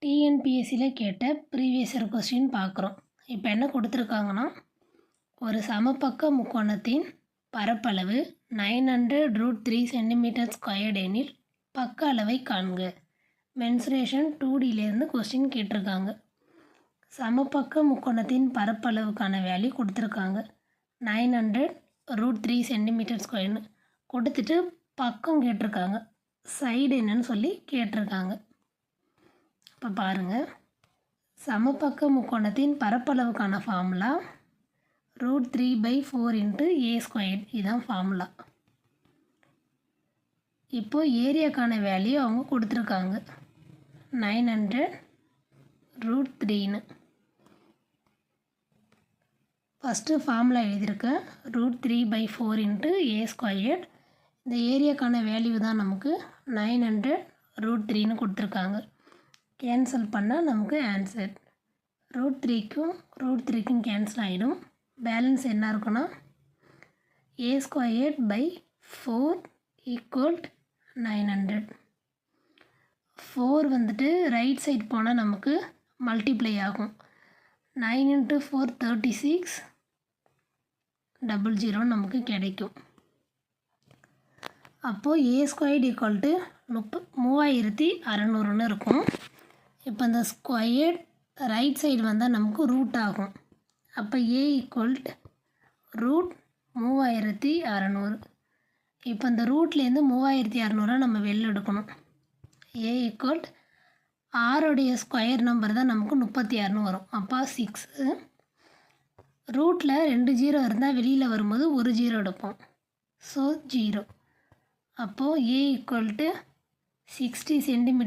டிஎன்பிஎஸ்சியில் கேட்ட previous year question பார்க்குறோம். இப்போ என்ன கொடுத்துருக்காங்கன்னா, ஒரு சமபக்க முக்கோணத்தின் பரப்பளவு 900√3 cm² எனில் பக்க அளவை காண்க. மென்சுரேஷன் 2Dலேருந்து கொஸ்டின் கேட்டிருக்காங்க. சமபக்க முக்கோணத்தின் பரப்பளவுக்கான வேல்யூ கொடுத்துருக்காங்க 900√3 cm²ன்னு கொடுத்துட்டு பக்கம் கேட்டிருக்காங்க, சைடு என்னன்னு சொல்லி கேட்டிருக்காங்க. இப்போ பாருங்கள், சமபக்க முக்கோணத்தின் பரப்பளவுக்கான ஃபார்முலா √3/4 × a², இதுதான் ஃபார்முலா. இப்போது ஏரியாக்கான வேல்யூ அவங்க கொடுத்துருக்காங்க 900√3ன்னு. ஃபஸ்ட்டு ஃபார்முலா எழுதியிருக்கேன் √3/4 × a². இந்த ஏரியாக்கான வேல்யூ தான் நமக்கு 900√3ன்னு கொடுத்துருக்காங்க. கேன்சல் பண்ணால் நமக்கு ஆன்சர் √3க்கும் கேன்சல் ஆகிடும். பேலன்ஸ் என்ன இருக்குன்னா a²/4 = 900. 4 வந்துட்டு ரைட் சைட் போனால் நமக்கு மல்டிப்ளை ஆகும். 9 × 4 36, 00 நமக்கு கிடைக்கும். அப்போது a² = 3600ன்னு இருக்கும். இப்போ இந்த ஸ்கொயர் ரைட் சைடு வந்தால் நமக்கு ரூட் ஆகும். அப்போ a = √3600. இப்போ இந்த ரூட்லேருந்து 3600 நம்ம வெளில எடுக்கணும். a = ஆரோடைய ஸ்கொயர் நம்பர் தான் நமக்கு 36ன்னு வரும். அப்போ 6. ரூட்டில் 2 0 இருந்தால் வெளியில் வரும்போது 1 0 எடுப்போம். ஸோ 0. அப்போது a = 60 cm